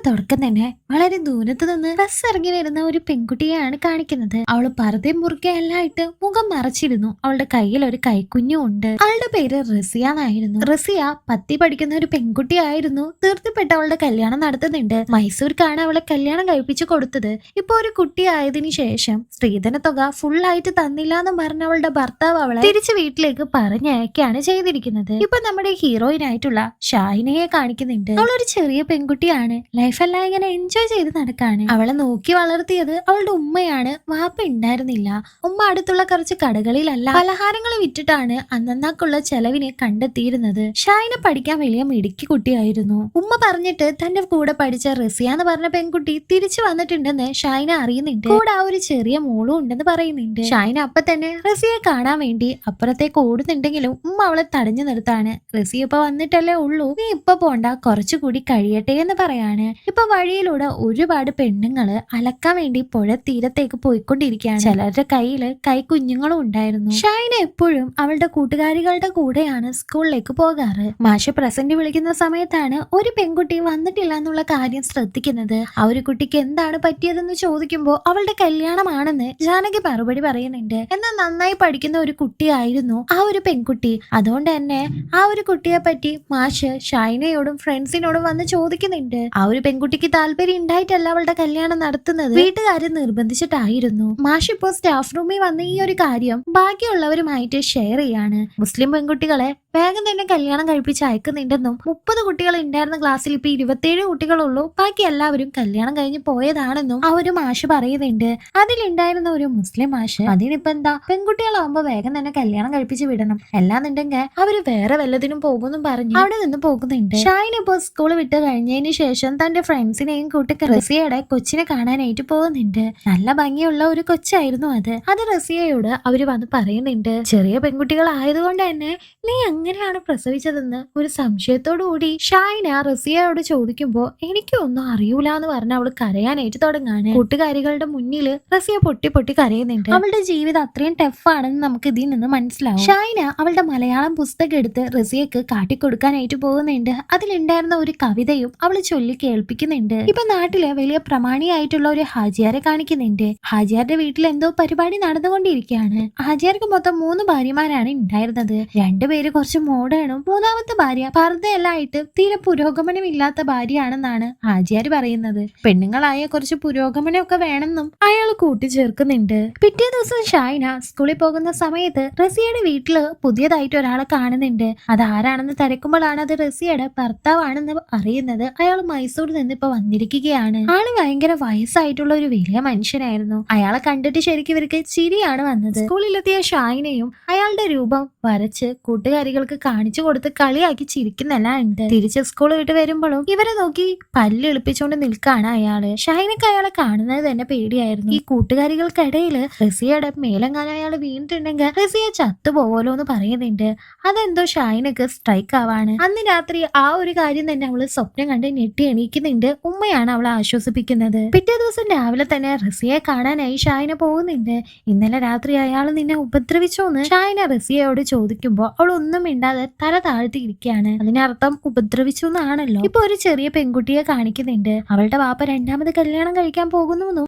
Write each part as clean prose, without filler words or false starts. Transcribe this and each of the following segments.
തുടക്കം തന്നെ വളരെ ദൂരത്ത് നിന്ന് ബസ് ഇറങ്ങി വരുന്ന ഒരു പെൺകുട്ടിയെയാണ് കാണിക്കുന്നത്. അവള് പർദ്ദയും ബുർക്കയെല്ലാം ഇട്ട് മുഖം മറച്ചിരുന്നു. അവളുടെ കയ്യിൽ ഒരു കൈക്കുഞ്ഞും ഉണ്ട്. അവളുടെ പേര് റസിയ എന്നായിരുന്നു. റസിയ 10 പഠിക്കുന്ന ഒരു പെൺകുട്ടിയായിരുന്നു. തീർച്ചപ്പെട്ട അവളുടെ കല്യാണം നടത്തുന്നുണ്ട്. മൈസൂർക്കാണ് അവളെ കല്യാണം കഴിപ്പിച്ചു കൊടുത്തത്. ഇപ്പൊ ഒരു കുട്ടിയായതിനു ശേഷം സ്ത്രീധന തുക ഫുള്ളായിട്ട് തന്നില്ല എന്ന് പറഞ്ഞ അവളുടെ ഭർത്താവ് അവളെ തിരിച്ച് വീട്ടിലേക്ക് പറഞ്ഞയക്കുകയാണ് ചെയ്തിരിക്കുന്നത്. ഇപ്പൊ നമ്മുടെ ഹീറോയിൻ ആയിട്ടുള്ള ഷാഹിനയെ കാണിക്കുന്നുണ്ട്. അവളൊരു ചെറിയ പെൺകുട്ടിയാണ്. ലൈഫെല്ലാം ഇങ്ങനെ എൻജോയ് ചെയ്ത് നടക്കാണ്. അവളെ നോക്കി വളർത്തിയത് അവളുടെ ഉമ്മയാണ്. വാപ്പ ഉണ്ടായിരുന്നില്ല. ഉമ്മ അടുത്തുള്ള കുറച്ച് കടകളിലല്ല പലഹാരങ്ങൾ വിറ്റിട്ടാണ് അന്നന്നാക്കുള്ള ചെലവിനെ കണ്ടെത്തിയിരുന്നത്. ഷാഹിന പഠിക്കാൻ വലിയ മിടുക്കി കുട്ടിയായിരുന്നു. ഉമ്മ പറഞ്ഞിട്ട് തന്റെ കൂടെ പഠിച്ച റസിയ എന്ന് പറഞ്ഞ പെൺകുട്ടി തിരിച്ചു വന്നിട്ടുണ്ടെന്ന് ഷാഹിന അറിയുന്നുണ്ട്. കൂടെ ആ ഒരു ചെറിയ മോളും ഉണ്ടെന്ന് പറയുന്നുണ്ട്. ഷാഹിന അപ്പൊ തന്നെ റസിയെ കാണാൻ വേണ്ടി അപ്പുറത്തേക്ക് ഓടുന്നുണ്ടെങ്കിലും ഉമ്മ അവളെ തടഞ്ഞു നിർത്താണ്. റസിയ ഇപ്പൊ വന്നിട്ടല്ലേ ഉള്ളൂ, നീ ഇപ്പൊ പോണ്ട, കുറച്ചുകൂടി കഴിയട്ടെ എന്ന് പറയാണ്. ഇപ്പൊ വഴിയിലൂടെ ഒരുപാട് പെണ്ണുങ്ങള് അലക്കാൻ വേണ്ടി പുഴ തീരത്തേക്ക് പോയിക്കൊണ്ടിരിക്കുകയാണ്. ചിലരുടെ കയ്യില് കൈക്കുഞ്ഞുങ്ങളും ഉണ്ടായിരുന്നു. ഷാഹിന എപ്പോഴും അവളുടെ കൂട്ടുകാരികളുടെ കൂടെയാണ് സ്കൂളിലേക്ക് പോകാറ്. മാഷ് പ്രസന്റ് വിളിക്കുന്ന സമയത്താണ് ഒരു പെൺകുട്ടി വന്നിട്ടില്ല എന്നുള്ള കാര്യം ശ്രദ്ധിക്കുന്നത്. ആ ഒരു കുട്ടിക്ക് എന്താണ് പറ്റിയതെന്ന് ചോദിക്കുമ്പോൾ അവളുടെ കല്യാണമാണെന്ന് ജാനകി മറുപടി പറയുന്നുണ്ട്. എന്നാൽ നന്നായി പഠിക്കുന്ന ഒരു കുട്ടിയായിരുന്നു ആ ഒരു പെൺകുട്ടി. അതുകൊണ്ട് തന്നെ ആ ഒരു കുട്ടിയെ പറ്റി മാഷ് ഷൈനയോടും ഫ്രണ്ട്സിനോടും വന്ന് ചോദിക്കുന്നുണ്ട്. ആ ഒരു പെൺകുട്ടിക്ക് താല്പര്യം ഉണ്ടായിട്ടല്ല അവളുടെ കല്യാണം നടത്തുന്നത്, വീട്ടുകാര് നിർബന്ധിച്ചിട്ടായിരുന്നു. മാഷ് ഇപ്പോ സ്റ്റാഫ് റൂമിൽ വന്ന് ഈ ഒരു കാര്യം ബാക്കിയുള്ളവരുമായിട്ട് ഷെയർ ചെയ്യാണ്. മുസ്ലിം പെൺകുട്ടികളെ വേഗം തന്നെ കല്യാണം കഴിപ്പിച്ച് അയക്കുന്നുണ്ടെന്നും 30 കുട്ടികൾ ഉണ്ടായിരുന്ന ക്ലാസ്സിൽ ഇപ്പൊ 27 കുട്ടികളുള്ളൂ, ബാക്കി എല്ലാവരും കല്യാണം കഴിഞ്ഞ് പോയതാണെന്നും ആ ഒരു മാഷ് പറയുന്നുണ്ട്. അതിലുണ്ടായിരുന്ന ഒരു മുസ്ലിം മാഷ് അതിനിപ്പോ എന്താ, പെൺകുട്ടികളാവുമ്പോ വേഗം തന്നെ കല്യാണം കഴിപ്പിച്ച് വിടണം, അല്ലാന്നുണ്ടെങ്കിൽ അവര് വേറെ വല്ലതിനും പോകുമെന്നും പറഞ്ഞു അവിടെ നിന്ന് പോകുന്നുണ്ട്. ഷാഹിന ഇപ്പോ സ്കൂൾ വിട്ട് കഴിഞ്ഞതിന് ശേഷം തന്റെ ഫ്രണ്ട്സിനെയും കൂട്ടി റസിയയുടെ കൊച്ചിനെ കാണാനായിട്ട് പോകുന്നുണ്ട്. നല്ല ഭംഗിയുള്ള ഒരു കൊച്ചായിരുന്നു അത് റസിയയോട് അവര് വന്ന് പറയുന്നുണ്ട്. ചെറിയ പെൺകുട്ടികൾ ആയതുകൊണ്ട് തന്നെ നീ എങ്ങനെയാണ് പ്രസവിച്ചതെന്ന് ഒരു സംശയത്തോടു കൂടി ഷാഹിന റസിയയോട് ചോദിക്കുമ്പോ എനിക്കൊന്നും അറിയൂല എന്ന് പറഞ്ഞ് അവള് കരയാനായിട്ട് തുടങ്ങാണ്. കൂട്ടുകാരികളുടെ മുന്നിൽ റസിയ പൊട്ടി പൊട്ടി കരയുന്നുണ്ട്. അവളുടെ ജീവിതം അത്രയും ടഫാണെന്ന് നമുക്ക് ഇതിൽ നിന്ന് മനസ്സിലാവും. ഷാഹിന അവളുടെ മലയാളം പുസ്തകം എടുത്ത് റസിയക്ക് കാട്ടിക്കൊടുക്കാനായിട്ട് പോകുന്നുണ്ട്. അതിലുണ്ടായിരുന്ന ഒരു കവിതയും അവള് ചൊല്ലി കേൾപ്പിക്കുന്നുണ്ട്. ഇപ്പൊ നാട്ടില് വലിയ പ്രമാണിയായിട്ടുള്ള ഒരു ഹാജിയാരെ കാണിക്കുന്നുണ്ട്. ഹാജിയാരുടെ വീട്ടിൽ എന്തോ പരിപാടി നടന്നുകൊണ്ടിരിക്കുകയാണ്. ഹാജിയാർക്ക് മൊത്തം 3 ഭാര്യമാരാണ് ഉണ്ടായിരുന്നത്. 2 പേര് കുറച്ച് മോഡേണും, 3ാമത്തെ ഭാര്യ പർദ്ദയെല്ലാം ആയിട്ട് തീരെ പുരോഗമനമില്ലാത്ത ഭാര്യയാണെന്നാണ് ഹാജിയാര് പറയുന്നത്. പെണ്ണുങ്ങളായ കുറച്ച് പുരോഗമനമൊക്കെ വേണമെന്നും അയാൾ കൂട്ടിച്ചേർക്കുന്നുണ്ട്. പിറ്റേ ദിവസം ഷാഹിന സ്കൂളിൽ പോകുന്ന സമയത്ത് റസിയയുടെ വീട്ടില് പുതിയതായിട്ട് ഒരാളെ കാണുന്നുണ്ട്. അതാരാണെന്ന് തിരക്കുമ്പോഴാണ് അത് റസിയയുടെ ഭർത്താവാണെന്ന് അറിയുന്നത്. അയാൾ മൈസൂരിൽ നിന്ന് ഇപ്പൊ വന്നിരിക്കുകയാണ്. ആള് ഭയങ്കര വയസ്സായിട്ടുള്ള ഒരു വലിയ മനുഷ്യനായിരുന്നു. അയാളെ കണ്ടിട്ട് ശരിക്കും ഇവർക്ക് ചിരിയാണ് വന്നത്. സ്കൂളിലെത്തിയ ഷാഹിനയും അയാളുടെ രൂപം വരച്ച് കൂട്ടുകാരികൾക്ക് കാണിച്ചു കൊടുത്ത് കളിയാക്കി ചിരിക്കുന്നെല്ലാം ഉണ്ട്. തിരിച്ച് സ്കൂൾ വിട്ട് വരുമ്പോഴും ഇവരെ നോക്കി പല്ല് എളുപ്പിച്ചുകൊണ്ട് നിൽക്കാണ് അയാള്. ഷാഹിനക്ക് അയാളെ കാണുന്നത് തന്നെ പേടിയായിരുന്നു. ഈ കൂട്ടുകാരികൾക്കിടയിൽ റസിയയുടെ മേലെങ്ങാനും അയാൾ വീണിട്ടുണ്ടെങ്കിൽ റസിയ ചത്തുപോകലോ എന്ന് പറയുന്നുണ്ട്. അതെന്തോ ഷാഹിനക്ക് സ്ട്രൈക്ക് ആവാണ്. അന്ന് രാത്രി ആ ഒരു കാര്യം തന്നെ അവള് സ്വപ്നം കണ്ട് ഞെട്ടി എണീക്കുന്നുണ്ട്. ഉമ്മയാണ് അവളെ ആശ്വസിപ്പിക്കുന്നത്. പിറ്റേ ദിവസം രാവിലെ തന്നെ റസിയെ കാണാനായി ഷാഹിന പോകുന്നുണ്ട്. ഇന്നലെ രാത്രി അയാൾ നിന്നെ ഉപദ്രവിച്ചോന്ന് ഷാഹിന റസിയയോട് ചോദിക്കുമ്പോ അവൾ ഒന്നും മിണ്ടാതെ തല താഴ്ത്തിയിരിക്കുകയാണ്. അതിനർത്ഥം ഉപദ്രവിച്ചു എന്നാണല്ലോ. ഇപ്പൊ ഒരു ചെറിയ പെൺകുട്ടിയെ കാണിക്കുന്നുണ്ട്. അവളുടെ വാപ്പ 2ാമത് കല്യാണം കഴിക്കാൻ പോകുന്നു.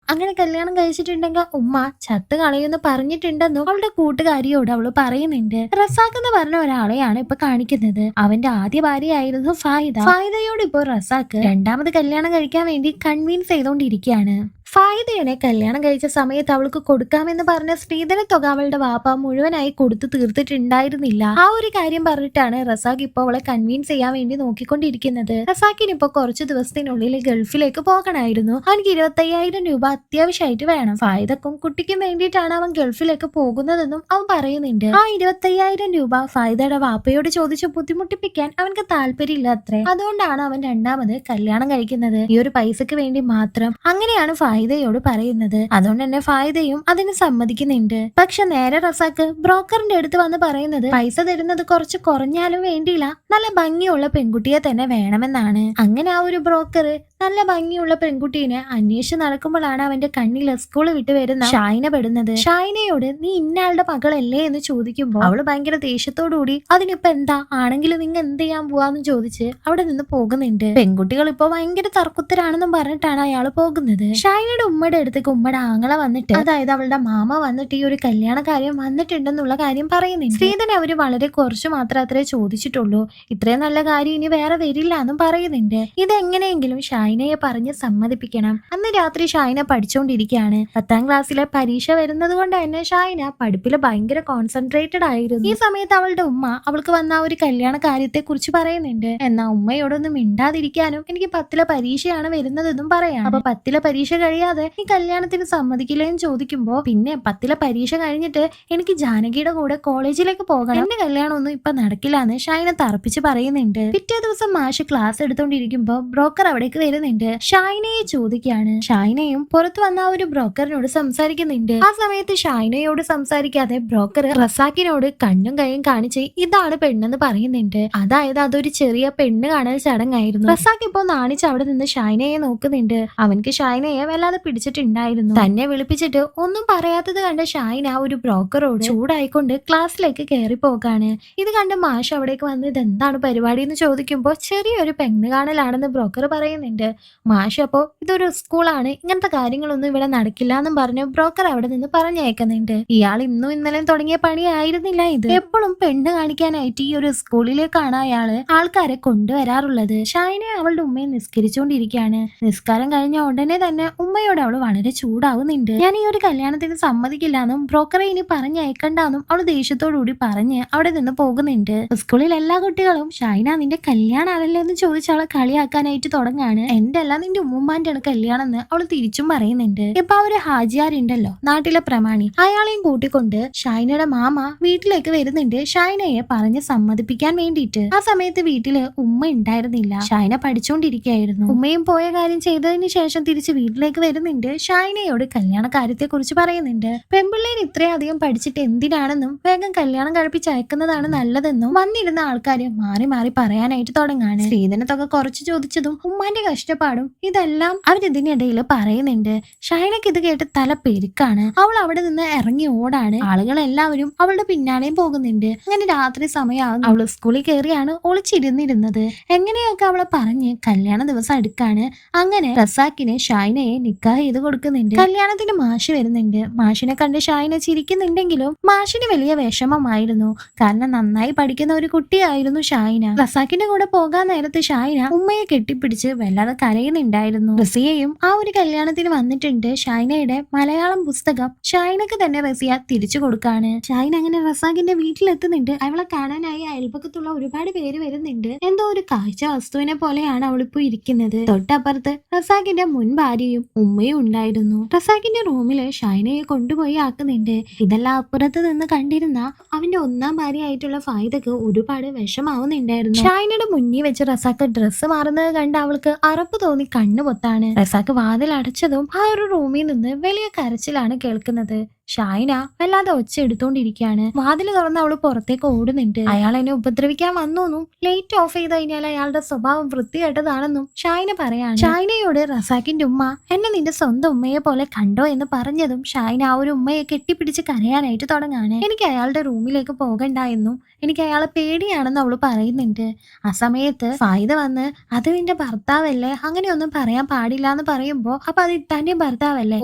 അങ്ങനെ കല്യാണം കഴിച്ചിട്ടുണ്ടെങ്കിൽ ഉമ്മ ചത്ത് കളയുമെന്ന് പറഞ്ഞിട്ടുണ്ടെന്നും അവളുടെ കൂട്ടുകാരിയോട് അവള് പറയുന്നുണ്ട്. റസാഖ് എന്ന് പറഞ്ഞ ഒരാളെയാണ് ഇപ്പൊ കാണിക്കുന്നത്. അവന്റെ ആദ്യ ഭാര്യയായിരുന്നു ഫായിദ. ഫായിദയോട് ഇപ്പൊ റസാഖ് 2ാമത് കല്യാണം കഴിക്കാൻ വേണ്ടി കൺവിൻസ് ചെയ്തോണ്ടിരിക്കുകയാണ്. ഫായിദയെ കല്യാണം കഴിച്ച സമയത്ത് അവൾക്ക് കൊടുക്കാമെന്ന് പറഞ്ഞ സ്ത്രീധന തുക അവളുടെ വാപ്പ മുഴുവനായി കൊടുത്തു തീർത്തിട്ടുണ്ടായിരുന്നില്ല. ആ ഒരു കാര്യം പറഞ്ഞിട്ടാണ് റസാഖ് ഇപ്പൊ അവളെ കൺവിൻസ് ചെയ്യാൻ വേണ്ടി നോക്കിക്കൊണ്ടിരിക്കുന്നത്. റസാഖിന് ഇപ്പൊ കുറച്ചു ദിവസത്തിനുള്ളിൽ ഗൾഫിലേക്ക് പോകണമായിരുന്നു. അവനക്ക് 25,000 രൂപ അത്യാവശ്യമായിട്ട് വേണം. ഫായിദക്കും കുട്ടിക്കും വേണ്ടിയിട്ടാണ് അവൻ ഗൾഫിലേക്ക് പോകുന്നതെന്നും അവൻ പറയുന്നുണ്ട്. ആ 25,000 രൂപ ഫായിദയുടെ വാപ്പയോട് ചോദിച്ച് ബുദ്ധിമുട്ടിപ്പിക്കാൻ അവനക്ക് താല്പര്യമില്ല അത്രേ. അതുകൊണ്ടാണ് അവൻ 2ാമത് കല്യാണം കഴിക്കുന്നത്. ഈ ഒരു പൈസക്ക് വേണ്ടി മാത്രം. അങ്ങനെയാണ് ഫായിദയോട് പറയുന്നത്. അതുകൊണ്ട് തന്നെ ഫായിദയും അതിന് സമ്മതിക്കുന്നുണ്ട്. പക്ഷെ നേരെ റസാഖ് ബ്രോക്കറിന്റെ അടുത്ത് വന്ന് പറയുന്നത് പൈസ തരുന്നത് കുറച്ച് കുറഞ്ഞാലും വേണ്ടിയില്ല, നല്ല ഭംഗിയുള്ള പെൺകുട്ടിയെ തന്നെ വേണമെന്നാണ്. അങ്ങനെ ആ ഒരു ബ്രോക്കർ നല്ല ഭംഗിയുള്ള പെൺകുട്ടീനെ അന്വേഷിച്ച് നടക്കുമ്പോഴാണ് അവന്റെ കണ്ണിൽ സ്കൂൾ വിട്ട് വരുന്ന ഷൈന പെടുന്നത്. ഷൈനയോട് നീ ഇന്നയാളുടെ മകളല്ലേ എന്ന് ചോദിക്കുമ്പോൾ അവള് ഭയങ്കര ദേഷ്യത്തോടുകൂടി അതിനിപ്പോ എന്താ ആണെങ്കിൽ നിങ്ങൾ എന്ത് ചെയ്യാൻ പോവാന്ന് ചോദിച്ച് അവിടെ നിന്ന് പോകുന്നുണ്ട്. പെൺകുട്ടികൾ ഇപ്പൊ ഭയങ്കര തർക്കുത്തരാണെന്നും പറഞ്ഞിട്ടാണ് അയാൾ പോകുന്നത്. ഷൈനയുടെ ഉമ്മയുടെ അടുത്തേക്ക് ഉമ്മയുടെ ആങ്ങളെ വന്നിട്ട്, അതായത് അവളുടെ മാമ വന്നിട്ട് ഈ ഒരു കല്യാണ കാര്യം വന്നിട്ടുണ്ടെന്നുള്ള കാര്യം പറയുന്നുണ്ട്. ശ്രീധരൻ അവര് വളരെ കുറച്ച് മാത്രമേ അത്രേ ചോദിച്ചിട്ടുള്ളൂ, ഇത്രയും നല്ല കാര്യം ഇനി വേറെ വരില്ല എന്നും പറയുന്നുണ്ട്. ഇതെങ്ങനെയെങ്കിലും ഷൈനയെ പറഞ്ഞ് സമ്മതിപ്പിക്കണം. അന്ന് രാത്രി ഷൈന പഠിച്ചുകൊണ്ടിരിക്കുകയാണ്. 10ാം ക്ലാസ്സിലെ പരീക്ഷ വരുന്നത് കൊണ്ട് തന്നെ ഷൈന പഠിപ്പിൽ ഭയങ്കര കോൺസെൻട്രേറ്റഡ് ആയിരുന്നു. ഈ സമയത്ത് അവളുടെ ഉമ്മ അവൾക്ക് വന്ന ആ ഒരു കല്യാണ കാര്യത്തെ കുറിച്ച് പറയുന്നുണ്ട്. എന്നാ ഉമ്മയോടൊന്നും മിണ്ടാതിരിക്കാനും എനിക്ക് 10ലെ പരീക്ഷയാണ് വരുന്നതെന്നും പറയാം. അപ്പൊ 10ലെ പരീക്ഷ കഴിയാതെ ഈ കല്യാണത്തിന് സമ്മതിക്കില്ലേന്ന് ചോദിക്കുമ്പോ, പിന്നെ 10ലെ പരീക്ഷ കഴിഞ്ഞിട്ട് എനിക്ക് ജാനകിയുടെ കൂടെ കോളേജിലേക്ക് പോകണം, എന്റെ കല്യാണമൊന്നും ഇപ്പൊ നടക്കില്ല എന്ന് ഷൈന തറപ്പിച്ച് പറയുന്നുണ്ട്. പിറ്റേ ദിവസം മാഷ് ക്ലാസ് എടുത്തോണ്ടിരിക്കുമ്പോ ബ്രോക്കർ അവിടേക്ക് വരുന്നുണ്ട്. ഷൈനയെ ചോദിക്കുകയാണ്. ഷൈനയും പുറത്തു വന്ന ആ ഒരു ബ്രോക്കറിനോട് സംസാരിക്കുന്നുണ്ട്. ആ സമയത്ത് ഷൈനയോട് സംസാരിക്കാതെ ബ്രോക്കർ റസാക്കിനോട് കണ്ണും കൈയും കാണിച്ച് ഇതാണ് പെണ്ണെന്ന് പറയുന്നുണ്ട്. അതായത് അതൊരു ചെറിയ പെണ്ണ് കാണൽ ചടങ്ങായിരുന്നു. റസാഖ് ഇപ്പോ നാണിച്ച് അവിടെ നിന്ന് ഷൈനയെ നോക്കുന്നുണ്ട്. അവൻക്ക് ഷൈനയെ വല്ലാതെ പിടിച്ചിട്ടുണ്ടായിരുന്നു. തന്നെ വിളിപ്പിച്ചിട്ട് ഒന്നും പറയാത്തത് കണ്ട ഷൈന ഒരു ബ്രോക്കറോട് ചൂടായിക്കൊണ്ട് ക്ലാസ്സിലേക്ക് കയറി പോകാണ്. ഇത് കണ്ട് മാഷ് അവിടേക്ക് വന്ന് ഇതെന്താണ് പരിപാടി എന്ന് ചോദിക്കുമ്പോ ചെറിയൊരു പെണ്ണ് കാണലാണെന്ന് ബ്രോക്കർ പറയുന്നുണ്ട്. മാഷ് അപ്പോ ഇതൊരു സ്കൂളാണ്, ഇങ്ങനത്തെ കാര്യങ്ങളൊന്നും ഇവിടെ നടക്കില്ല എന്നും പറഞ്ഞ് ബ്രോക്കർ അവിടെ നിന്ന് പറഞ്ഞയക്കുന്നുണ്ട്. ഇയാൾ ഇന്നും ഇന്നലെയും തുടങ്ങിയ പണിയായിരുന്നില്ല ഇത്. എപ്പോഴും പെണ്ണ് കാണിക്കാനായിട്ട് ഈ ഒരു സ്കൂളിലേക്കാണ് അയാള് ആൾക്കാരെ കൊണ്ടുവരാറുള്ളത്. ഷൈന അവളുടെ ഉമ്മയെ നിസ്കരിച്ചുകൊണ്ടിരിക്കുകയാണ്. നിസ്കാരം കഴിഞ്ഞ ഉടനെ തന്നെ ഉമ്മയോട് അവള് വളരെ ചൂടാവുന്നുണ്ട്. ഞാൻ ഈ ഒരു കല്യാണത്തിന് സമ്മതിക്കില്ലാന്നും ബ്രോക്കറെ ഇനി പറഞ്ഞയക്കണ്ടെന്നും അവള് ദേഷ്യത്തോടുകൂടി പറഞ്ഞ് അവിടെ നിന്ന് പോകുന്നുണ്ട്. സ്കൂളിൽ എല്ലാ കുട്ടികളും ഷൈന നിന്റെ കല്യാണമാണല്ലേ എന്ന് ചോദിച്ച് അവളെ കളിയാക്കാനായിട്ട് തുടങ്ങാണ്. എന്റെ അല്ല നിന്റെ ഉമ്മാന്റെ ആണ് കല്യാണം എന്ന് അവള് തിരിച്ചും പറയുന്നുണ്ട്. ഇപ്പൊ ഒരു ഹാജിയാരുണ്ടല്ലോ നാട്ടിലെ പ്രമാണി, അയാളെയും കൂട്ടിക്കൊണ്ട് ഷൈനയുടെ മാമ വീട്ടിലേക്ക് വരുന്നുണ്ട് ഷൈനയെ പറഞ്ഞ് സമ്മതിപ്പിക്കാൻ വേണ്ടിയിട്ട്. ആ സമയത്ത് വീട്ടില് ഉമ്മ ഉണ്ടായിരുന്നില്ല. ഷൈന പഠിച്ചുകൊണ്ടിരിക്കുകയായിരുന്നു. ഉമ്മയും പോയ കാര്യം ചെയ്തതിന് ശേഷം തിരിച്ച് വീട്ടിലേക്ക് വരുന്നുണ്ട്. ഷൈനയോട് കല്യാണ കാര്യത്തെ കുറിച്ച് പറയുന്നുണ്ട്. പെൺപിള്ളേർ ഇത്രയധികം പഠിച്ചിട്ട് എന്തിനാണെന്നും വേഗം കല്യാണം കഴിപ്പിച്ച് അയക്കുന്നതാണ് നല്ലതെന്നും വന്നിരുന്ന ആൾക്കാര് മാറി മാറി പറയാനായിട്ട് തുടങ്ങാണ്. സ്ത്രീധനത്തൊക്കെ കുറച്ച് ചോദിച്ചതും ഉമ്മാന്റെ കഷ്ടപ്പാടും ഇതെല്ലാം അവരിതിനിടയിൽ പറയുന്നുണ്ട്. ഷൈനക്ക് ഇത് കേട്ട് തല പെരുക്കാണ്. അവൾ അവിടെ നിന്ന് ഇറങ്ങി ഓടാണ്. ആളുകൾ എല്ലാവരും അവളുടെ പിന്നാലെയും പോകുന്നുണ്ട്. അങ്ങനെ രാത്രി സമയമാകും. അവള് സ്കൂളിൽ കയറിയാണ് ഒളിച്ചിരുന്നിരുന്നത്. എങ്ങനെയൊക്കെ അവളെ പറഞ്ഞ് കല്യാണ ദിവസം എടുക്കാണ്. അങ്ങനെ റസാക്കിന് ഷൈനയെ നിക്കാഹ് ചെയ്ത് കൊടുക്കുന്നുണ്ട്. കല്യാണത്തിന് മാഷ് വരുന്നുണ്ട്. മാഷിനെ കണ്ട് ഷൈന ചിരിക്കുന്നുണ്ടെങ്കിലും മാഷിന് വലിയ വിഷമമായിരുന്നു. കാരണം നന്നായി പഠിക്കുന്ന ഒരു കുട്ടിയായിരുന്നു ഷൈന. റസാക്കിന്റെ കൂടെ പോകാൻ നേരത്ത് ഷൈന ഉമ്മയെ കെട്ടിപ്പിടിച്ച് വല്ലാതെ കരയുന്നുണ്ടായിരുന്നു. റസിയയും ആ ഒരു കല്യാണത്തിന് വന്നിട്ടുണ്ട്. ഷൈനയുടെ മലയാളം പുസ്തകം ഷൈനക്ക് തന്നെ റസിയ തിരിച്ചു കൊടുക്കാണ്. ഷൈന അങ്ങനെ റസാഖിന്റെ വീട്ടിലെത്തുന്നുണ്ട്. അവളെ കാണാനായി അയൽപക്കത്തുള്ള ഒരുപാട് പേര് വരുന്നുണ്ട്. എന്തോ ഒരു കാഴ്ച വസ്തുവിനെ പോലെയാണ് അവളിപ്പോ ഇരിക്കുന്നത്. തൊട്ടപ്പുറത്ത് റസാഖിന്റെ മുൻ ഭാര്യയും ഉമ്മയും ഉണ്ടായിരുന്നു. റസാഖിന്റെ റൂമില് ഷൈനയെ കൊണ്ടുപോയി ആക്കുന്നുണ്ട്. ഇതെല്ലാം അപ്പുറത്ത് നിന്ന് കണ്ടിരുന്ന അവന്റെ ഒന്നാം ഭാര്യയായിട്ടുള്ള ഫായിദക്ക് ഒരുപാട് വിഷമാവുന്നുണ്ടായിരുന്നു. ഷൈനയുടെ മുന്നിൽ വെച്ച് റസാഖ് ഡ്രസ്സ് മാറുന്നത് കണ്ട് അവൾക്ക് അറപ്പ് തോന്നി കണ്ണു പൊത്താണ്. റസാഖ് വാതിൽ അടച്ചതും ആ ഒരു റൂമിൽ നിന്ന് വലിയ കരച്ചിലാണ് കേൾക്കുന്നത്. ഷൈന വല്ലാതെ ഒച്ച എടുത്തോണ്ടിരിക്കുകയാണ്. വാതിൽ തുറന്ന് അവള് പുറത്തേക്ക് ഓടുന്നുണ്ട്. അയാൾ എന്നെ ഉപദ്രവിക്കാൻ വന്നോന്നും ലൈറ്റ് ഓഫ് ചെയ്ത് കഴിഞ്ഞാൽ അയാളുടെ സ്വഭാവം വൃത്തികെട്ടതാണെന്നും ഷൈന പറയാണ്. ഷൈനയോട് റസാഖിന്റെ ഉമ്മ എന്നെ നിന്റെ സ്വന്തം ഉമ്മയെ പോലെ കണ്ടോ എന്ന് പറഞ്ഞതും ഷൈന ആ ഒരു ഉമ്മയെ കെട്ടിപ്പിടിച്ച് കരയാനായിട്ട് തുടങ്ങാണ്. എനിക്ക് അയാളുടെ റൂമിലേക്ക് പോകണ്ട എന്നും എനിക്ക് അയാളെ പേടിയാണെന്ന് അവള് പറയുന്നുണ്ട്. ആ സമയത്ത് ഫായിദ വന്ന് അത് നിന്റെ ഭർത്താവല്ലേ, അങ്ങനെയൊന്നും പറയാൻ പാടില്ല എന്ന് പറയുമ്പോ അപ്പൊ അത് ഇത്താന്റെ ഭർത്താവല്ലേ,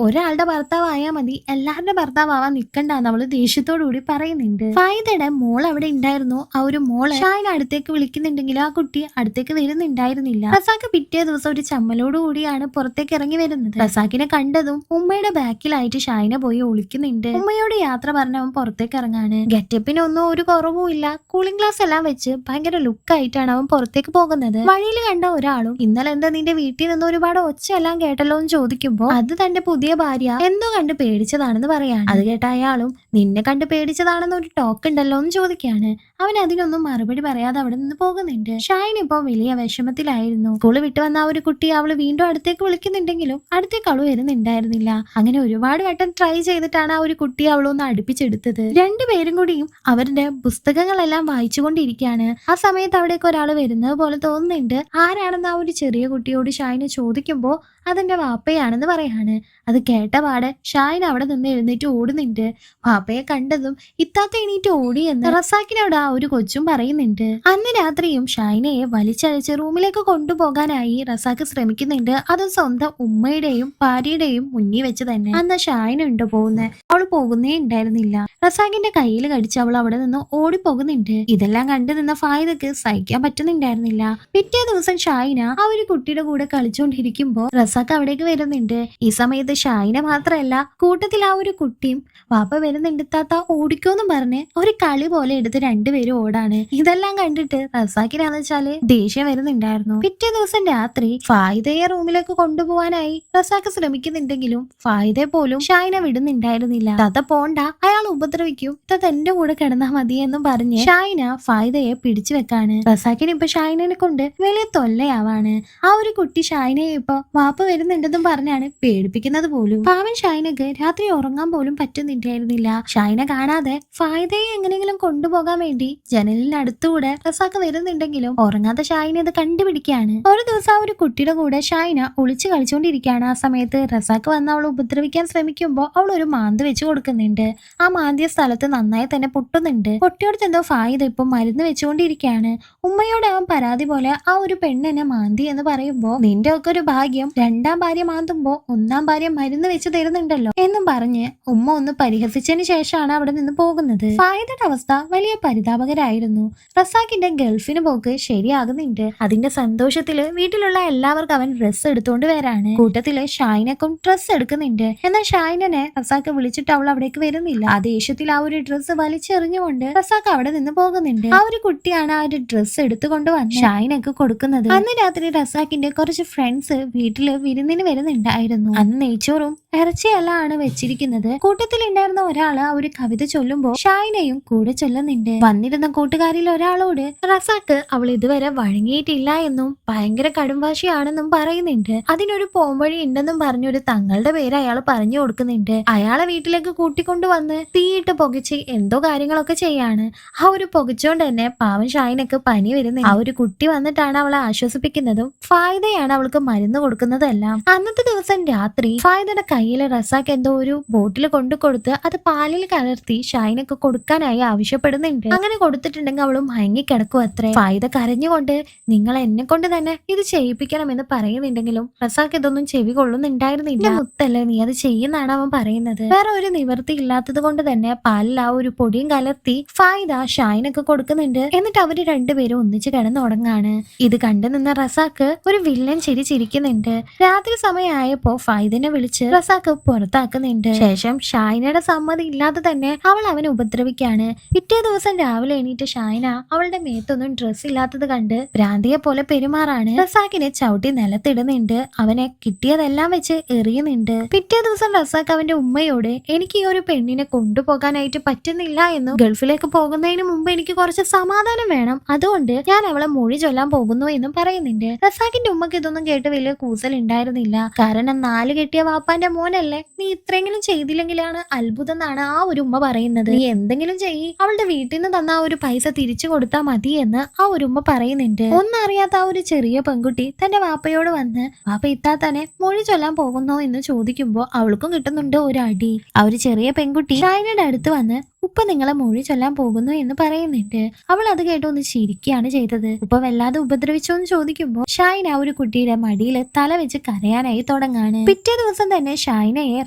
ഒരാളുടെ ഭർത്താവായാൽ മതി, എല്ലാവരുടെ ഭർത്താവാൻ നിക്കണ്ടെന്ന് അവള് ദേഷ്യത്തോടു കൂടി പറയുന്നുണ്ട്. ഫായിദയുടെ മോൾ അവിടെ ഉണ്ടായിരുന്നു. ആ ഒരു മോളെ ഷൈന അടുത്തേക്ക് വിളിക്കുന്നുണ്ടെങ്കിലും ആ കുട്ടി അടുത്തേക്ക് വരുന്നുണ്ടായിരുന്നില്ല. റസാഖ് പിറ്റേ ദിവസം ഒരു ചമ്മലോട് കൂടിയാണ് പുറത്തേക്ക് ഇറങ്ങി വരുന്നത്. റസാഖിനെ കണ്ടതും ഉമ്മയുടെ ബാക്കിലായിട്ട് ഷൈന പോയി ഒളിക്കുന്നുണ്ട്. ഉമ്മയോട് യാത്ര പറഞ്ഞവൻ പുറത്തേക്ക് ഇറങ്ങാണ്. ഗെറ്റപ്പിനൊന്നും ഒരു കുറവുമില്ല. കൂളിംഗ് ഗ്ലാസ് എല്ലാം വെച്ച് ഭയങ്കര ലുക്കായിട്ടാണ് അവൻ പുറത്തേക്ക് പോകുന്നത്. വഴിയിൽ കണ്ട ഒരാളും ഇന്നലെ എന്താ നിന്റെ വീട്ടിൽ നിന്ന് ഒരുപാട് ഒച്ച എല്ലാം കേട്ടല്ലോ എന്ന് ചോദിക്കുമ്പോ അത് തന്റെ പുതിയ ഭാര്യ എന്തോ കണ്ട് പേടിച്ചതാണെന്ന് പറയാണ്. അത് കേട്ട അയാളും നിന്നെ കണ്ട് പേടിച്ചതാണെന്ന് ഒരു ടോക്ക് ഉണ്ടല്ലോ എന്ന് ചോദിക്കാണ്. അവൻ അതിനൊന്നും മറുപടി പറയാതെ അവിടെ നിന്ന് പോകുന്നുണ്ട്. ഷൈൻ ഇപ്പൊ വലിയ വിഷമത്തിലായിരുന്നു. സ്കൂള് വിട്ട് വന്ന ആ ഒരു കുട്ടി അവള് വീണ്ടും അടുത്തേക്ക് വിളിക്കുന്നുണ്ടെങ്കിലും അടുത്തേക്ക് അവള് വരുന്നുണ്ടായിരുന്നില്ല. അങ്ങനെ ഒരുപാട് വട്ടം ട്രൈ ചെയ്തിട്ടാണ് ആ ഒരു കുട്ടിയെ അവളൊന്ന് അടുപ്പിച്ചെടുത്തത്. രണ്ടുപേരും കൂടിയും അവരുടെ പുസ്തകങ്ങളെല്ലാം വായിച്ചുകൊണ്ടിരിക്കുകയാണ്. ആ സമയത്ത് അവിടേക്ക് ഒരാൾ വരുന്നത് പോലെ തോന്നുന്നുണ്ട്. ആരാണെന്ന് ആ ഒരു ചെറിയ കുട്ടിയോട് ഷൈന് ചോദിക്കുമ്പോ അതെന്റെ വാപ്പയാണെന്ന് പറയാണ്. അത് കേട്ടപാടെ ഷൈൻ അവിടെ നിന്ന് എഴുന്നേറ്റ് ഓടുന്നുണ്ട്. വാപ്പയെ കണ്ടതും ഇത്താത്ത എണീറ്റ് ഓടിയെന്ന് റസാക്കിനോട് ആ ഒരു കൊച്ചും പറയുന്നുണ്ട്. അന്ന് രാത്രിയും ഷൈനയെ വലിച്ചഴിച്ച് റൂമിലേക്ക് കൊണ്ടുപോകാനായി റസാക്ക് ശ്രമിക്കുന്നുണ്ട്. അത് സ്വന്തം ഉമ്മയുടെയും ഭാര്യയുടെയും മുന്നിൽ വെച്ച് തന്നെ. അന്ന് ഷൈൻ ഉണ്ട് പോകുന്നത്. അവൾ പോകുന്നേ ഉണ്ടായിരുന്നില്ല. റസാക്കിന്റെ കയ്യിൽ കടിച്ച് അവൾ അവിടെ നിന്ന് ഓടിപ്പോകുന്നുണ്ട്. ഇതെല്ലാം കണ്ടു നിന്ന ഫായിദക്ക് സഹിക്കാൻ പറ്റുന്നുണ്ടായിരുന്നില്ല. പിറ്റേ ദിവസം ഷൈന ആ ഒരു കുട്ടിയുടെ കൂടെ കളിച്ചുകൊണ്ടിരിക്കുമ്പോ റസാക്ക് അവിടേക്ക് വരുന്നുണ്ട്. ഈ സമയത്ത് ഷൈന മാത്രമല്ല കൂട്ടത്തിൽ ആ ഒരു കുട്ടിയും വാപ്പ വരുന്നുണ്ട് താത്ത ഓടിക്കോന്നും പറഞ്ഞ് ഒരു കളി പോലെ എടുത്ത് രണ്ടുപേരും ഓടാണ്. ഇതെല്ലാം കണ്ടിട്ട് റസാക്കിനാന്ന് വെച്ചാല് ദേഷ്യം വരുന്നുണ്ടായിരുന്നു. പിറ്റേ ദിവസം രാത്രി ഫായിദയെ റൂമിലേക്ക് കൊണ്ടുപോകാനായി റസാക്ക് ശ്രമിക്കുന്നുണ്ടെങ്കിലും ഫായിദയെ പോലും ഷൈന വിടുന്നുണ്ടായിരുന്നില്ല. താത്ത പോണ്ട, അയാൾ ഉപദ്രവിക്കും, താത്ത എന്റെ കൂടെ കിടന്നാ മതി എന്നും പറഞ്ഞ് ഷൈന ഫായിദയെ പിടിച്ചു വെക്കാണ്. റസാക്കിന് ഇപ്പൊ ഷൈനനെ കൊണ്ട് വലിയ തൊല്ലയാവാണ്. ആ ഒരു കുട്ടി ഷൈനയെ ഇപ്പൊ വാപ്പ വരുന്നുണ്ടെന്നും പറഞ്ഞാണ് പേടിപ്പിക്കുന്നത് പോലും. പാവൻ ഷൈനക്ക് രാത്രി ഉറങ്ങാൻ പോലും പറ്റുന്നില്ലായിരുന്നില്ല. ഷൈന കാണാതെ ഫായിദയെ എങ്ങനെയെങ്കിലും കൊണ്ടുപോകാൻ വേണ്ടി ജനലിനടുത്തൂടെ റസാക്ക് വരുന്നുണ്ടെങ്കിലും ഉറങ്ങാത്ത ഷൈന ഇത് കണ്ടുപിടിക്കുകയാണ്. ഒരു ദിവസം ആ ഒരു കുട്ടിയുടെ കൂടെ ഷൈന ഒളിച്ചു കളിച്ചുകൊണ്ടിരിക്കുകയാണ്. ആ സമയത്ത് റസാക്ക് വന്ന് അവൾ ഉപദ്രവിക്കാൻ ശ്രമിക്കുമ്പോൾ അവൾ ഒരു മാന്ത് വെച്ച് കൊടുക്കുന്നുണ്ട്. ആ മാന്തിയ സ്ഥലത്ത് നന്നായി തന്നെ പൊട്ടുന്നുണ്ട്. പൊട്ടിയോടത്ത് എന്തോ ഫായിദ ഇപ്പൊ മരുന്ന് വെച്ചുകൊണ്ടിരിക്കുകയാണ്. ഉമ്മയോട് അവൻ പരാതി പോലെ ആ ഒരു പെണ്ണിനെ മാന്തി എന്ന് പറയുമ്പോ നിന്റെ ഒക്കെ ഒരു ഭാഗ്യം, രണ്ടാം ഭാര്യ മാന്തുമ്പോ ഒന്നാം ഭാര്യ മരുന്ന് വെച്ച് തരുന്നുണ്ടല്ലോ എന്നും പറഞ്ഞ് ഉമ്മ ഒന്ന് പരിഹസിച്ചതിന് ശേഷമാണ് അവിടെ നിന്ന് പോകുന്നത്. ഫായിദയുടെ അവസ്ഥ വലിയ പരിതാപകരായിരുന്നു. റസാക്കിന്റെ ഗൾഫിന് പോക്ക് ശരിയാകുന്നുണ്ട്. അതിന്റെ സന്തോഷത്തില് വീട്ടിലുള്ള എല്ലാവർക്കും അവൻ ഡ്രസ്സ് എടുത്തുകൊണ്ട് വരാണ്. കൂട്ടത്തില് ഷൈനക്കും ഡ്രസ്സ് എടുക്കുന്നുണ്ട്. എന്നാൽ ഷൈനനെ റസാക്ക് വിളിച്ചിട്ട് അവൾ അവിടേക്ക് വരുന്നില്ല. ആ ദേഷ്യത്തിൽ ആ ഒരു ഡ്രസ്സ് വലിച്ചെറിഞ്ഞുകൊണ്ട് റസാക്ക് അവിടെ നിന്ന് പോകുന്നുണ്ട്. ആ ഒരു കുട്ടിയാണ് ആ ഒരു ഡ്രസ്സ് എടുത്തുകൊണ്ട് വന്ന് ഷൈനക്ക് കൊടുക്കുന്നത്. അന്ന് രാത്രി റസാക്കിന്റെ കുറച്ച് ഫ്രണ്ട്സ് വീട്ടില് വിരുന്നിന് വരുന്നുണ്ടായിരുന്നു. അന്ന് നെയ്ച്ചോറും ഇറച്ചിയെല്ലാം ആണ് വെച്ചിരിക്കുന്നത്. കൂട്ടത്തിൽ ഉണ്ടായിരുന്ന ഒരാള് ആ ഒരു കവിത ചൊല്ലുമ്പോ ഷൈനയും കൂടെ ചൊല്ലുന്നുണ്ട്. വന്നിരുന്ന കൂട്ടുകാരിൽ ഒരാളോട് റസാക്ക് അവൾ ഇതുവരെ വഴങ്ങിയിട്ടില്ല എന്നും ഭയങ്കര കടുംഭാഷയാണെന്നും പറയുന്നുണ്ട്. അതിനൊരു പോംവഴി ഉണ്ടെന്നും പറഞ്ഞൊരു തങ്ങളുടെ പേര് അയാൾ പറഞ്ഞു കൊടുക്കുന്നുണ്ട്. അയാളെ വീട്ടിലേക്ക് കൂട്ടിക്കൊണ്ടുവന്ന് തീയിട്ട് പുകച്ച് എന്തോ കാര്യങ്ങളൊക്കെ ചെയ്യാണ്. ആ ഒരു പുകച്ചോണ്ട് തന്നെ പാവൻ ഷൈനക്ക് പനി വരുന്നത്. ആ ഒരു കുട്ടി വന്നിട്ടാണ് അവളെ ആശ്വസിപ്പിക്കുന്നതും ഫായിദയാണ് അവൾക്ക് മരുന്ന് കൊടുക്കുന്നതെല്ലാം. അന്നത്തെ ദിവസം രാത്രി ഫായിദയുടെ കയ്യിൽ റസാക്ക് എന്തോ ഒരു ബോട്ടിൽ കൊണ്ടു കൊടുത്ത് അത് പാലിൽ കലർത്തി ഷൈനക്ക് കൊടുക്കാനായി ആവശ്യപ്പെടുന്നുണ്ട്. അങ്ങനെ കൊടുത്തിട്ടുണ്ടെങ്കിൽ അവളും മയങ്ങിക്കിടക്കും അത്രേ. ഫായിദ കരഞ്ഞുകൊണ്ട് നിങ്ങൾ എന്നെ കൊണ്ട് തന്നെ ഇത് ചെയ്യിപ്പിക്കണമെന്ന് പറയുന്നുണ്ടെങ്കിലും റസാക്ക് ഇതൊന്നും ചെവി കൊള്ളുന്നുണ്ടായിരുന്നില്ല. മുത്തല്ലേ നീ അത് ചെയ്യുന്നാണ് അവൻ പറയുന്നത്. വേറെ ഒരു നിവൃത്തി ഇല്ലാത്തത് കൊണ്ട് തന്നെ പാലിൽ ആ ഒരു പൊടിയും കലർത്തി ഫായിദ ഷൈനക്ക് കൊടുക്കുന്നുണ്ട്. എന്നിട്ട് അവര് രണ്ടുപേരും ഒന്നിച്ച് കിടന്നുടങ്ങാണ്. ഇത് കണ്ടു നിന്ന റസാക്ക് ഒരു വില്ലൻ ചിരി ചിരിക്കുന്നുണ്ട്. രാത്രി സമയമായപ്പോ ഫായിദിനെ വിളിച്ച് റസാക്ക് പുറത്താക്കുന്നുണ്ട്. ശേഷം ഷൈനയുടെ സമ്മതി ഇല്ലാതെ തന്നെ അവൾ അവനെ ഉപദ്രവിക്കാണ്. പിറ്റേ ദിവസം രാവിലെ എണീറ്റ് ഷൈന അവളുടെ മേത്തൊന്നും ഡ്രസ് ഇല്ലാത്തത് കണ്ട് ഭ്രാന്തിയെ പോലെ പെരുമാറാണ്. റസാക്കിനെ ചവിട്ടി നിലത്തിടുന്നുണ്ട്. അവനെ കിട്ടിയതെല്ലാം വെച്ച് എറിയുന്നുണ്ട്. പിറ്റേ ദിവസം റസാക്ക് അവന്റെ ഉമ്മയോട് എനിക്ക് ഈ ഒരു പെണ്ണിനെ കൊണ്ടുപോകാനായിട്ട് പറ്റുന്നില്ല എന്നും ഗൾഫിലേക്ക് പോകുന്നതിന് മുമ്പ് എനിക്ക് കുറച്ച് സമാധാനം വേണം, അതുകൊണ്ട് ഞാൻ അവളെ മൊഴി ചൊല്ലാൻ പോകുന്നു എന്നും പറയുന്നുണ്ട്. റസാക്കിന്റെ ഉമ്മക്ക് ഇതൊന്നും കേട്ട് വലിയ കൂസൽ ഉണ്ടായിരുന്നില്ല. കാരണം 4 കെട്ടിയ വാപ്പാന്റെ മോനല്ലേ, നീ ഇത്രയെങ്കിലും ചെയ്തില്ലെങ്കിലാണ് അത്ഭുതം എന്നാണ് ആ ഒരു ഉമ്മ പറയുന്നത്. നീ എന്തെങ്കിലും ചെയ്യ്, അവളുടെ വീട്ടിൽ നിന്ന് തന്ന ആ ഒരു പൈസ തിരിച്ചു കൊടുത്താൽ മതി എന്ന് ആ ഒരു ഉമ്മ പറയുന്നുണ്ട്. ഒന്നറിയാത്ത ആ ഒരു ചെറിയ പെൺകുട്ടി തന്റെ വാപ്പയോട് വന്ന് വാപ്പ ഇത്താത്തനെ മൊഴി ചൊല്ലാൻ പോകുന്നോ എന്ന് ചോദിക്കുമ്പോ അവൾക്കും കിട്ടുന്നുണ്ട് ഒരു അടി. ആ ഒരു ചെറിയ പെൺകുട്ടി ഷൈനയുടെ അടുത്ത് വന്ന് ഉപ്പ നിങ്ങളെ മൊഴി ചൊല്ലാൻ പോകുന്നു എന്ന് പറയുന്നുണ്ട്. അവൾ അത് കേട്ടൊന്ന് ചിരിക്കുകയാണ് ചെയ്തത്. ഉപ്പ വല്ലാതെ ഉപദ്രവിച്ചോ എന്ന് ചോദിക്കുമ്പോൾ ഷൈന ആ ഒരു കുട്ടിയുടെ മടിയിൽ തല വെച്ച് കരയാനായി തുടങ്ങാണ്. പിറ്റേ ദിവസം തന്നെ ഷൈനയെ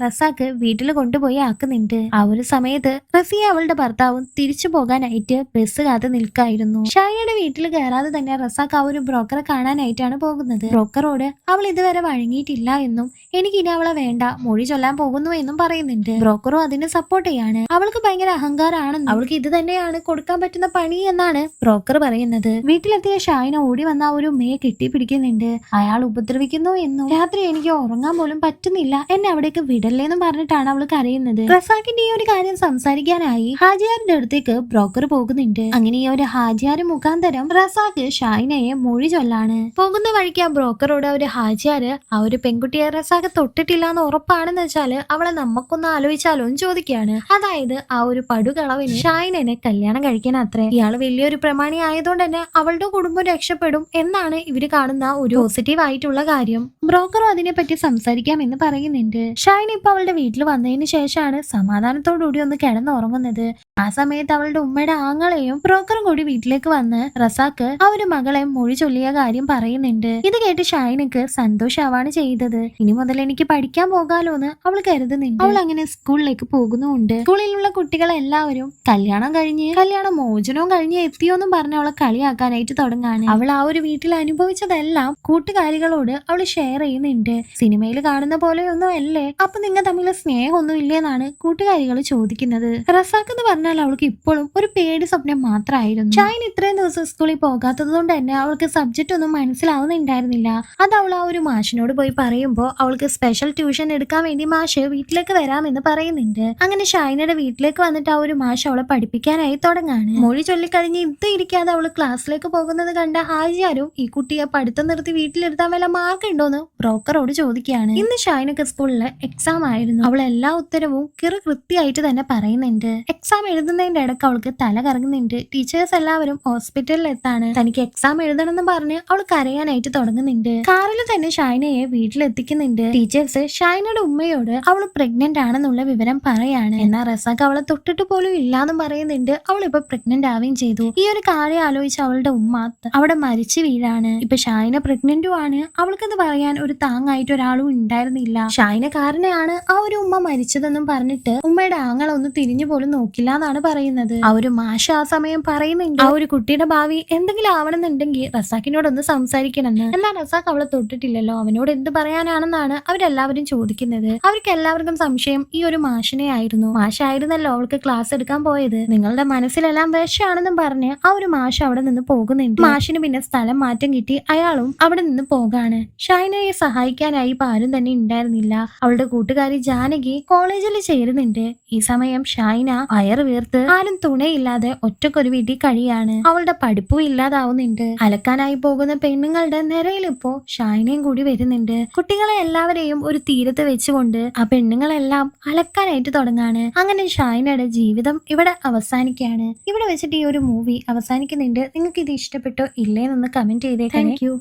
റസാക്ക് വീട്ടിൽ കൊണ്ടുപോയി ആക്കുന്നുണ്ട്. ആ ഒരു സമയത്ത് റസിയ അവളുടെ ഭർത്താവും തിരിച്ചു പോകാനായിട്ട് ബസ് കാത്ത് നിൽക്കായിരുന്നു. ഷൈനയുടെ വീട്ടിൽ കയറാതെ തന്നെ റസാക്ക് ആ ഒരു ബ്രോക്കറെ കാണാനായിട്ടാണ് പോകുന്നത്. ബ്രോക്കറോട് അവൾ ഇതുവരെ വഴങ്ങിയിട്ടില്ല എന്നും എനിക്ക് ഇനി അവളെ വേണ്ട, മൊഴി ചൊല്ലാൻ പോകുന്നു എന്നും പറയുന്നുണ്ട്. ബ്രോക്കറും അതിന് സപ്പോർട്ട് ചെയ്യാണ്. അവൾക്ക് ഭയങ്കര അഹങ്കാരമാണെന്നും അവൾക്ക് ഇത് തന്നെയാണ് കൊടുക്കാൻ പറ്റുന്ന പണി എന്നാണ് ബ്രോക്കർ പറയുന്നത്. വീട്ടിലെത്തിയ ഷാഹിന ഓടി വന്ന ഒരു ഉമ്മയെ കെട്ടിപ്പിടിക്കുന്നുണ്ട്. അയാൾ ഉപദ്രവിക്കുന്നു എന്നും രാത്രി എനിക്ക് ഉറങ്ങാൻ പോലും പറ്റുന്നില്ല, എന്നെ അവിടേക്ക് വിടല്ലേന്നും പറഞ്ഞിട്ടാണ് അവൾ കരയുന്നത്. റസാഖിന്റെ ഈ ഒരു കാര്യം സംസാരിക്കാനായി ഹാജിയാറിന്റെ അടുത്തേക്ക് ബ്രോക്കർ പോകുന്നുണ്ട്. അങ്ങനെ ഈ ഒരു ഹാജിയാർ മുഖാന്തരം റസാഖ് ഷാഹിനയെ മൊഴി ചൊല്ലാണ്. പോകുന്ന വഴിക്ക് ആ ബ്രോക്കറോട് ഒരു ഹാജിയാർ ആ ഒരു പെൺകുട്ടിയെ റസാഖ് തൊട്ടിട്ടില്ല എന്ന് ഉറപ്പാണെന്ന് വെച്ചാല് അവളെ നമുക്കൊന്ന് ആലോചിച്ചാലോ എന്ന് ചോദിക്കുകയാണ്. അതായത് ആ ഒരു പടുകളവിന് ഷാഹിനെ കല്യാണം കഴിക്കാൻ അത്രേ. ഇയാള് വലിയൊരു പ്രമാണി ആയതുകൊണ്ട് തന്നെ അവളുടെ കുടുംബം രക്ഷപ്പെടും എന്നാണ് ഇവര് കാണുന്ന ഒരു പോസിറ്റീവ് ആയിട്ടുള്ള കാര്യം. ബ്രോക്കറും അതിനെപ്പറ്റി സംസാരിക്കാം എന്ന് പറയുന്നുണ്ട്. ഷാഹിന ഇപ്പൊ അവളുടെ വീട്ടിൽ വന്നതിന് ശേഷമാണ് സമാധാനത്തോടുകൂടി ഒന്ന് കിടന്നുറങ്ങുന്നത്. ആ സമയത്ത് അവളുടെ ഉമ്മയുടെ ആങ്ങളെയും ബ്രോക്കറും കൂടി വീട്ടിലേക്ക് വന്ന് റസാഖ് ആ ഒരു മകളെ മൊഴി ചൊല്ലിയ കാര്യം പറയുന്നുണ്ട്. ഇത് കേട്ട് ഷാഹിനക്ക് സന്തോഷാവാണ് ചെയ്തത്. ഇനി മുതൽ എനിക്ക് പഠിക്കാൻ പോകാലോ എന്ന് അവൾ കരുതുന്നുണ്ട്. അവൾ അങ്ങനെ സ്കൂളിലേക്ക് പോകുന്നുമുണ്ട്. സ്കൂളിലുള്ള കുട്ടികളെല്ലാവരും കല്യാണം മോചനവും കഴിഞ്ഞ് എത്തിയോന്നും പറഞ്ഞ് അവളെ കളിയാക്കാനായിട്ട് തുടങ്ങാണ്. അവൾ ആ ഒരു വീട്ടിൽ അനുഭവിച്ചതെല്ലാം കൂട്ടുകാരികളോട് അവൾ ഷെയർ ചെയ്യുന്നുണ്ട്. സിനിമയിൽ കാണുന്ന പോലെയൊന്നും അല്ലേ, അപ്പൊ നിങ്ങൾ തമ്മിൽ സ്നേഹമൊന്നും ഇല്ലേന്നാണ് കൂട്ടുകാരികൾ ചോദിക്കുന്നത്. റസാഖ് എന്ന് പറഞ്ഞാൽ അവൾക്ക് ഇപ്പോഴും ഒരു പേടി സ്വപ്നം മാത്രമായിരുന്നു. ഷാഹിൻ ഇത്രയും ദിവസം സ്കൂളിൽ പോകാത്തത് കൊണ്ട് തന്നെ അവൾക്ക് സബ്ജക്റ്റ് ഒന്നും മനസ്സിലാവുന്നുണ്ടായിരുന്നില്ല. അത് അവൾ ആ ഒരു മാഷിനോട് പോയി പറയുമ്പോൾ അവൾക്ക് സ്പെഷ്യൽ ട്യൂഷൻ എടുക്കാൻ വേണ്ടി മാഷ് വീട്ടിലേക്ക് വരാമെന്ന് പറയുന്നുണ്ട്. അങ്ങനെ ഷാഹിനയുടെ വീട്ടിലേക്ക് വന്നിട്ട് ആ ഒരു മാഷ് അവളെ പഠിപ്പിക്കാനായി തുടങ്ങാണ്. മൊഴി ചൊല്ലിക്കഴിഞ്ഞ് ഇത് ഇരിക്കാതെ അവള് ക്ലാസ്സിലേക്ക് പോകുന്നത് കണ്ട ഹാജിയാരും ഈ കുട്ടിയെ പഠിത്തം നിർത്തി വീട്ടിലിരുത്താൻ വല്ല മാർക്ക് ഉണ്ടോന്ന് ബ്രോക്കറോട് ചോദിക്കുകയാണ്. ഇന്ന് ഷാഹിനക്ക് സ്കൂളില് എക്സാം ആയിരുന്നു. അവൾ എല്ലാ ഉത്തരവും കൃത്യമായിട്ട് തന്നെ പറയുന്നുണ്ട്. എക്സാം എഴുതുന്നതിന്റെ ഇടയ്ക്ക് അവൾക്ക് തല കറങ്ങുന്നുണ്ട്. ടീച്ചേഴ്സ് എല്ലാവരും ഹോസ്പിറ്റലിൽ എത്താണ്. തനിക്ക് എക്സാം എഴുതണം എന്ന് പറഞ്ഞ് അവൾ കരയാനായിട്ട് തുടങ്ങുന്നുണ്ട്. കാറിൽ തന്നെ ഷാഹിനയെ വീട്ടിലെത്തിക്കുന്നുണ്ട്. ടീച്ചേഴ്സ് ഷാഹിനയുടെ ഉമ്മയോട് അവൾ പ്രഗ്നന്റ് ആണെന്നുള്ള വിവരം പറയാണ്. എന്നാൽ റസാഖ് അവളെ തൊട്ടിട്ട് പോലും ഇല്ലാന്നും പറയുന്നുണ്ട്. അവൾ ഇപ്പൊ പ്രഗ്നന്റ് ആവുകയും ചെയ്തു. ഈ ഒരു കാര്യം ആലോചിച്ച് അവളുടെ ഉമ്മ അവിടെ മരിച്ചു വീഴാണ്. ഇപ്പൊ ഷാഹിന പ്രഗ്നന്റും ആണ്. അവൾക്കത് പറയാൻ ഒരു താങ്ങായിട്ട് ഒരാളും ഉണ്ടായിരുന്നില്ല. ഷാഹിന കാരണമാണ് ആ ഒരു ഉമ്മ മരിച്ചതെന്നും പറഞ്ഞിട്ട് ഉമ്മയുടെ ആങ്ങളെ ഒന്ന് തിരിഞ്ഞു പോലും നോക്കില്ല എന്നാണ് പറയുന്നത്. ആ ഒരു മാഷ ആ സമയം പറയുന്നുണ്ട് ആ ഒരു കുട്ടിയുടെ ഭാവി എന്തെങ്കിലും ആവണമെന്നുണ്ടെങ്കിൽ റസാഖിനോടൊന്ന് സംസാരിക്കണമെന്ന്. എന്നാൽ റസാഖ് അവളെ തൊട്ടിട്ടില്ലല്ലോ, അവനോട് എന്ത് പറയാനാണെന്നാണ് അവരെല്ലാവരും ചോദിക്കുന്നത്. അവർക്ക് എല്ലാവർക്കും സംശയം ഈ ഒരു മാഷിനെ ആയിരുന്നു. മാഷായിരുന്നല്ലോ അവൾക്ക് ക്ലാസ് എടുക്കാൻ പോയത്. നിങ്ങളുടെ മനസ്സിലെല്ലാം വിഷയാണെന്നും പറഞ്ഞ് ആ ഒരു മാഷ് അവിടെ നിന്ന് പോകുന്നുണ്ട്. മാഷിന് പിന്നെ സ്ഥലം മാറ്റം കിട്ടി അയാളും അവിടെ നിന്ന് പോകാണ്. ഷാഹിനയെ സഹായിക്കാനായി ഇപ്പൊ ആരും തന്നെ ഉണ്ടായിരുന്നില്ല. അവളുടെ കൂട്ടുകാരി ജാനകി കോളേജിൽ ചേരുന്നുണ്ട്. ഈ സമയം ഷാഹിന വയറ് വീർത്ത് ആരും തുണയില്ലാതെ ഒറ്റക്കൊരു വീട്ടിൽ കഴിയാണ്. അവളുടെ പഠിപ്പും ഇല്ലാതാവുന്നുണ്ട്. അലക്കാനായി പോകുന്ന പെണ്ണുങ്ങളുടെ നിരയിൽ ഇപ്പോ ഷാഹിനയും കൂടി വരുന്നുണ്ട്. കുട്ടികളെ എല്ലാവരെയും ഒരു തീരത്ത് വെച്ചുകൊണ്ട് ആ പെണ്ണുങ്ങളെല്ലാം അലക്കാനായിട്ട് തുടങ്ങാണ്. അങ്ങനെ ഷാഹിനയുടെ ജീവിതം ഇവിടെ അവസാനിക്കുകയാണ്. ഇവിടെ വെച്ചിട്ട് ഈ ഒരു മൂവി അവസാനിക്കുന്നുണ്ട്. നിങ്ങൾക്ക് ഇത് ഇഷ്ടപ്പെട്ടോ ഇല്ലേന്നൊന്ന് കമന്റ് ചെയ്തേ. Thank you.